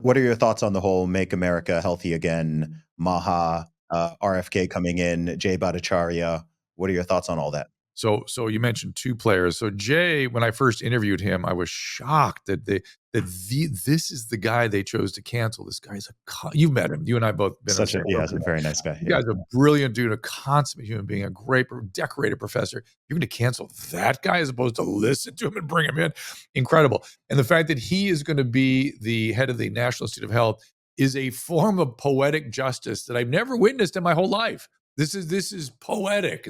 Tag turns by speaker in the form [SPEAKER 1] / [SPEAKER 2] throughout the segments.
[SPEAKER 1] What are your thoughts on the whole "Make America Healthy Again," MAHA, RFK coming in, Jay Bhattacharya? What are your thoughts on all that?
[SPEAKER 2] So you mentioned 2 players. So Jay, when I first interviewed him, I was shocked this is the guy they chose to cancel. This guy's you've met him. You and I both been on the
[SPEAKER 1] Such a
[SPEAKER 2] same
[SPEAKER 1] yeah,
[SPEAKER 2] program.
[SPEAKER 1] a very nice guy.
[SPEAKER 2] The
[SPEAKER 1] Yeah.
[SPEAKER 2] guy's a brilliant dude, a consummate human being, a great decorated professor. You're gonna cancel that guy as opposed to listen to him and bring him in? Incredible. And the fact that he is gonna be the head of the National Institute of Health is a form of poetic justice that I've never witnessed in my whole life. This is poetic.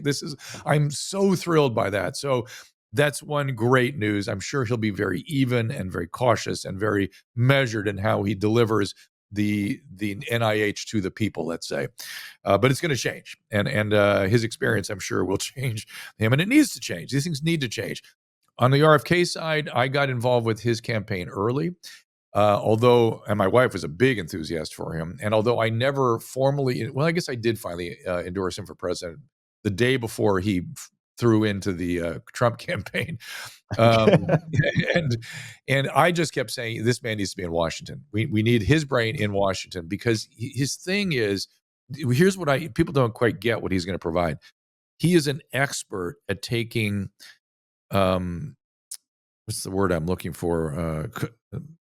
[SPEAKER 2] I'm so thrilled by that. So that's one great news. I'm sure he'll be very even and very cautious and very measured in how he delivers the NIH to the people, let's say. But it's going to change, and his experience, I'm sure, will change him, and it needs to change. These things need to change. On the RFK side, I got involved with his campaign early. And my wife was a big enthusiast for him. And although I never formally, well, I guess I did finally endorse him for president the day before he threw into the Trump campaign. Um, and and I just kept saying, this man needs to be in Washington. We need his brain in Washington, because his thing is, here's what people don't quite get what he's going to provide. He is an expert at taking, um, what's the word I'm looking for?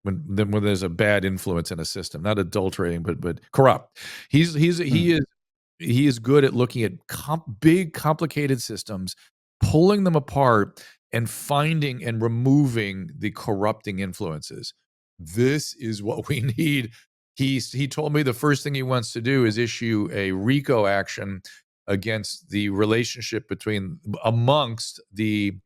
[SPEAKER 2] When there's a bad influence in a system, not adulterating, but corrupt.
[SPEAKER 1] Mm.
[SPEAKER 2] He is good at looking at big, complicated systems, pulling them apart, and finding and removing the corrupting influences. This is what we need. He told me the first thing he wants to do is issue a RICO action against the relationship amongst the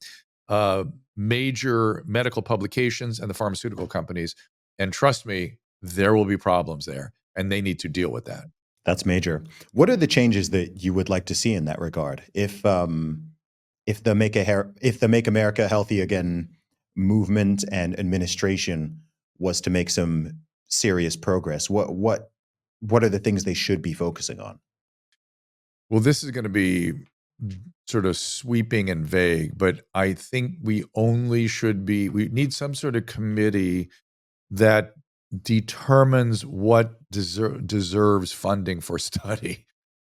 [SPEAKER 2] uh, major medical publications and the pharmaceutical companies. And trust me, there will be problems there, and they need to deal with that.
[SPEAKER 1] That's major. What are the changes that you would like to see in that regard? If the Make America Healthy Again movement and administration was to make some serious progress, what are the things they should be focusing on?
[SPEAKER 2] Well, this is going to be sort of sweeping and vague, but I think we need some sort of committee that determines what deserves funding for study.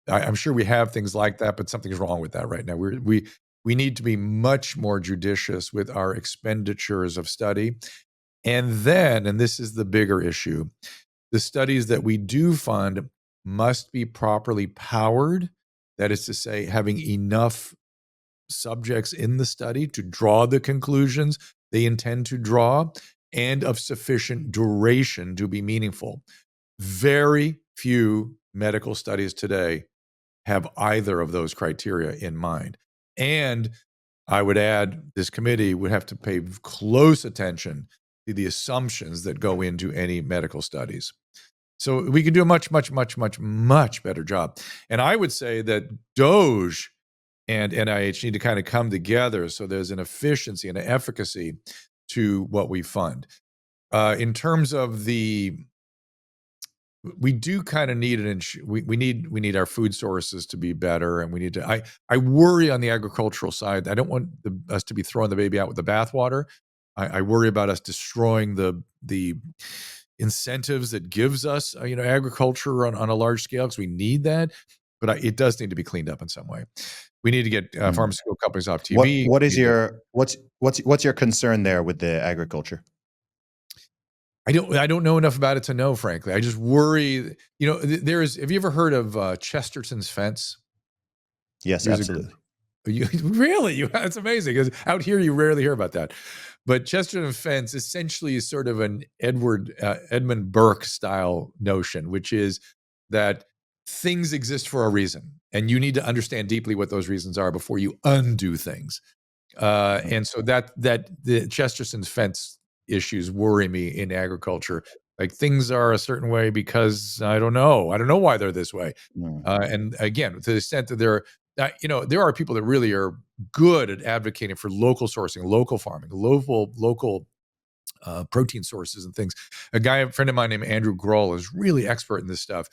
[SPEAKER 2] I'm sure we have things like that, but something's wrong with that right now. We need to be much more judicious with our expenditures of study. And this is the bigger issue, the studies that we do fund must be properly powered. That is to say, having enough subjects in the study to draw the conclusions they intend to draw, and of sufficient duration to be meaningful. Very few medical studies today have either of those criteria in mind. And I would add, this committee would have to pay close attention to the assumptions that go into any medical studies. So we could do a much, much, much, much, much better job. And I would say that Doge and NIH need to kind of come together so there's an efficiency and an efficacy to what we fund. In terms of we do kind of need we need our food sources to be better, and we need to. I worry on the agricultural side. I don't want us to be throwing the baby out with the bathwater. I worry about us destroying the incentives that gives us agriculture on a large scale, because we need that, but it does need to be cleaned up in some way. We need to get
[SPEAKER 1] Mm.
[SPEAKER 2] pharmaceutical companies off
[SPEAKER 1] What
[SPEAKER 2] TV.
[SPEAKER 1] what is your what's your concern there with the agriculture?
[SPEAKER 2] I don't know enough about it to know, frankly. I just worry. Have you ever heard of Chesterton's fence?
[SPEAKER 1] Yes,
[SPEAKER 2] There's a gr
[SPEAKER 1] absolutely.
[SPEAKER 2] really? That's amazing, 'cause out here you rarely hear about that. But Chesterton fence essentially is sort of an Edmund Burke style notion, which is that things exist for a reason, and you need to understand deeply what those reasons are before you undo things.
[SPEAKER 1] Mm.
[SPEAKER 2] And so that the Chesterton's fence issues worry me in agriculture. Like, things are a certain way because I don't know. I don't know why they're this way.
[SPEAKER 1] Mm.
[SPEAKER 2] And again, to the extent that there are people that really are good at advocating for local sourcing, local farming, local protein sources and things. A friend of mine named Andrew Grohl is really expert in this stuff.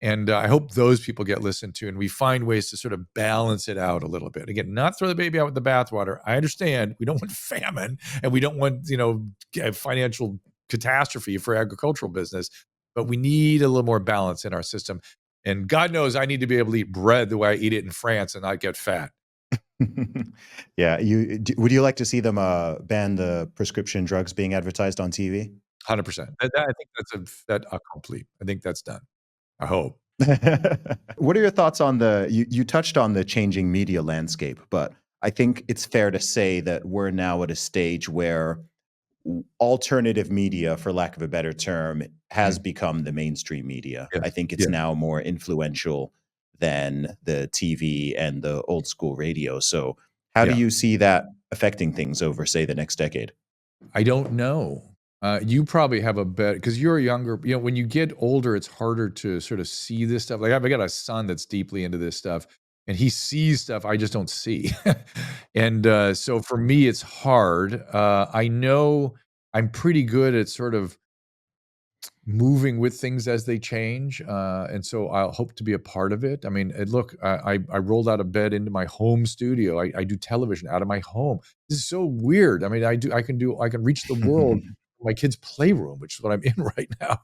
[SPEAKER 2] And I hope those people get listened to, and we find ways to sort of balance it out a little bit. Again, not throw the baby out with the bathwater. I understand we don't want famine, and we don't want financial catastrophe for agricultural business. But we need a little more balance in our system. And God knows I need to be able to eat bread the way I eat it in France and not get fat.
[SPEAKER 1] Yeah, would you like to see them ban the prescription drugs being advertised on TV?
[SPEAKER 2] 100%. I think that's a fait accompli. I think that's done. I hope.
[SPEAKER 1] What are your thoughts on you touched on the changing media landscape, but I think it's fair to say that we're now at a stage where alternative media, for lack of a better term, has
[SPEAKER 2] Mm.
[SPEAKER 1] become the mainstream media. I
[SPEAKER 2] Yes.
[SPEAKER 1] think it's
[SPEAKER 2] Yes.
[SPEAKER 1] now more influential than the TV and the old school radio. So, how do
[SPEAKER 2] Yeah.
[SPEAKER 1] you see that affecting things over, say, the next decade?
[SPEAKER 2] I don't know. You probably have a bet because you're younger. When you get older, it's harder to sort of see this stuff. Like I've got a son that's deeply into this stuff, and he sees stuff I just don't see. And so for me, it's hard. I know I'm pretty good at sort of moving with things as they change, and so I'll hope to be a part of it. I mean, look, I rolled out of bed into my home studio. I do television out of my home. This is so weird. I mean, I can reach the world, my kid's playroom, which is what I'm in right now,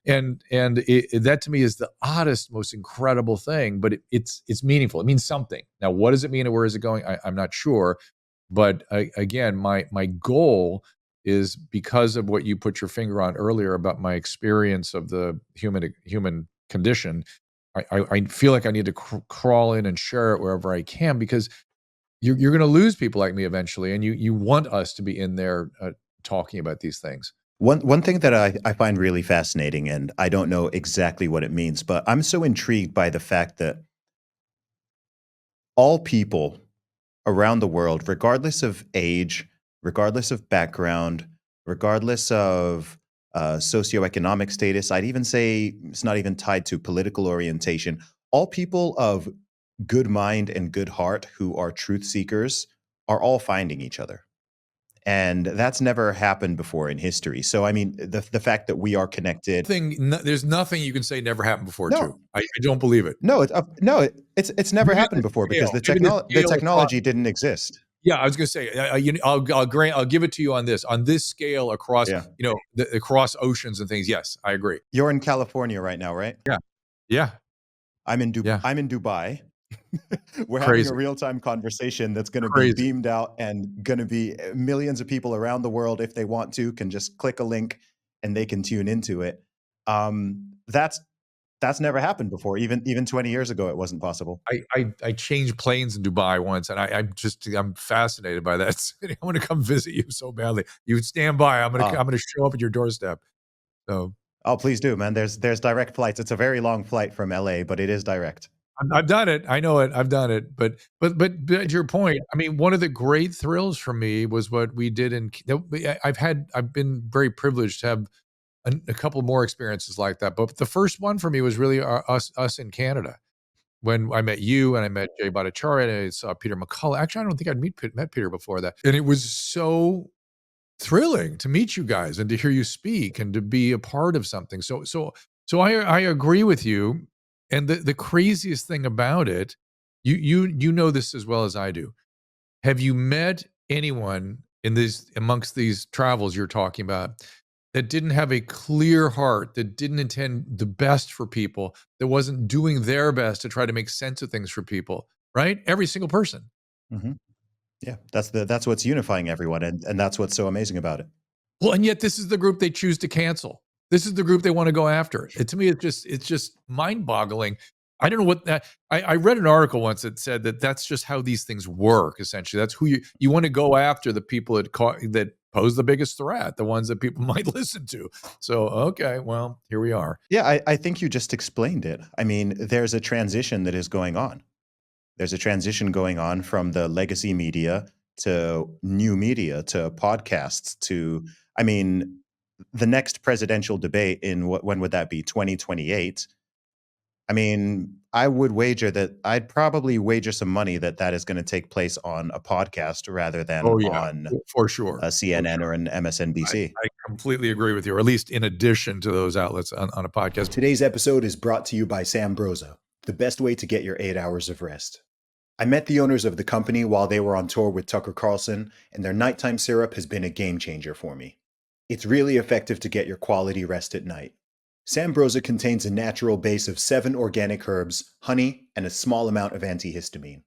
[SPEAKER 2] and that to me is the oddest, most incredible thing. But it's meaningful. It means something. Now, what does it mean, and where is it going? I'm not sure. But again, my goal is because of what you put your finger on earlier about my experience of the human condition. I feel like I need to crawl in and share it wherever I can because you're going to lose people like me eventually, and you want us to be in there talking about these things.
[SPEAKER 1] One thing that I find really fascinating, and I don't know exactly what it means, but I'm so intrigued by the fact that all people around the world, regardless of age, regardless of background, regardless of socioeconomic status, I'd even say it's not even tied to political orientation. All people of good mind and good heart who are truth seekers are all finding each other. And that's never happened before in history. So, I mean, the fact that we are connected.
[SPEAKER 2] There's nothing you can say never happened before, too.
[SPEAKER 1] No,
[SPEAKER 2] I don't believe it.
[SPEAKER 1] no, it's never
[SPEAKER 2] Maybe
[SPEAKER 1] happened
[SPEAKER 2] the
[SPEAKER 1] before because
[SPEAKER 2] scale, maybe the
[SPEAKER 1] the
[SPEAKER 2] scale across.
[SPEAKER 1] technology didn't exist.
[SPEAKER 2] Yeah, I was gonna say, I'll give it to you on this scale across,
[SPEAKER 1] Yeah.
[SPEAKER 2] across oceans and things. Yes, I agree.
[SPEAKER 1] You're in California right now, right?
[SPEAKER 2] Yeah, yeah, yeah.
[SPEAKER 1] I'm in Dubai. We're having a
[SPEAKER 2] Crazy,
[SPEAKER 1] real-time conversation that's gonna be
[SPEAKER 2] crazy.
[SPEAKER 1] beamed out and gonna be millions of people around the world, if they want to, can just click a link and they can tune into it. That's never happened before. Even 20 years ago, it wasn't possible.
[SPEAKER 2] I changed planes in Dubai once, and I'm fascinated by that city. I wanna come visit you so badly. You stand by.
[SPEAKER 1] Ah,
[SPEAKER 2] I'm gonna show up at your doorstep. So,
[SPEAKER 1] oh, please do, man. There's direct flights. It's a very long flight from LA, but it is direct.
[SPEAKER 2] I've done it. I know it. I've done it. But to your point, I mean, one of the great thrills for me was what we did I've been very privileged to have a couple more experiences like that. But the first one for me was really us in Canada when I met you and I met Jay Bhattacharya and I saw Peter McCullough. Actually, I don't think met Peter before that, and it was so thrilling to meet you guys and to hear you speak and to be a part of something. So I agree with you. And the craziest thing about it, you know this as well as I do. Have you met anyone in these amongst these travels you're talking about that didn't have a clear heart, that didn't intend the best for people, that wasn't doing their best to try to make sense of things for people, right? Every single person.
[SPEAKER 1] Mhm. Yeah, that's what's unifying everyone, and that's what's so amazing about it.
[SPEAKER 2] Well, and yet this is the group they choose to cancel. This is the group they want to go after. To me, it's just mind-boggling. I don't know what that. I read an article once that said that that's just how these things work. Essentially, that's who you want to go after, the people that pose the biggest threat, the ones that people might listen to. So, okay, well, here we are.
[SPEAKER 1] Yeah, I think you just explained it. I mean, there's a transition that is going on. There's a transition going on from the legacy media to new media to podcasts to, I mean, the next presidential debate in when would that be? 2028. I mean, I'd probably wager some money that that is going to take place on a podcast rather than
[SPEAKER 2] Oh yeah,
[SPEAKER 1] on
[SPEAKER 2] for sure,
[SPEAKER 1] a
[SPEAKER 2] for
[SPEAKER 1] CNN or
[SPEAKER 2] sure.
[SPEAKER 1] an
[SPEAKER 2] I,
[SPEAKER 1] MSNBC.
[SPEAKER 2] I completely agree with you, or at least in addition to those outlets on a podcast.
[SPEAKER 1] Today's episode is brought to you by Sam Broza, the best way to get your 8 hours of rest. I met the owners of the company while they were on tour with Tucker Carlson, and their nighttime syrup has been a game changer for me. It's really effective to get your quality rest at night. Sambrosa contains a natural base of 7 organic herbs, honey, and a small amount of antihistamine.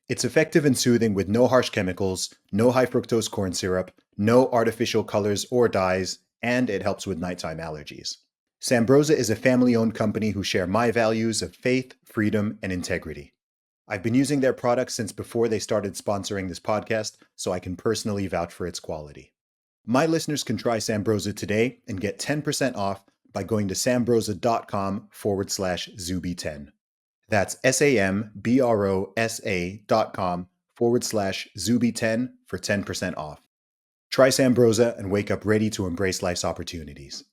[SPEAKER 1] It's effective and soothing with no harsh chemicals, no high fructose corn syrup, no artificial colors or dyes, and it helps with nighttime allergies. Sambrosa is a family-owned company who share my values of faith, freedom, and integrity. I've been using their products since before they started sponsoring this podcast, so I can personally vouch for its quality. My listeners can try Sambrosa today and get 10% off by going to sambrosa.com/Zuby10. That's SAMBROSA.com/Zuby10 for 10% off. Try Sambrosa and wake up ready to embrace life's opportunities.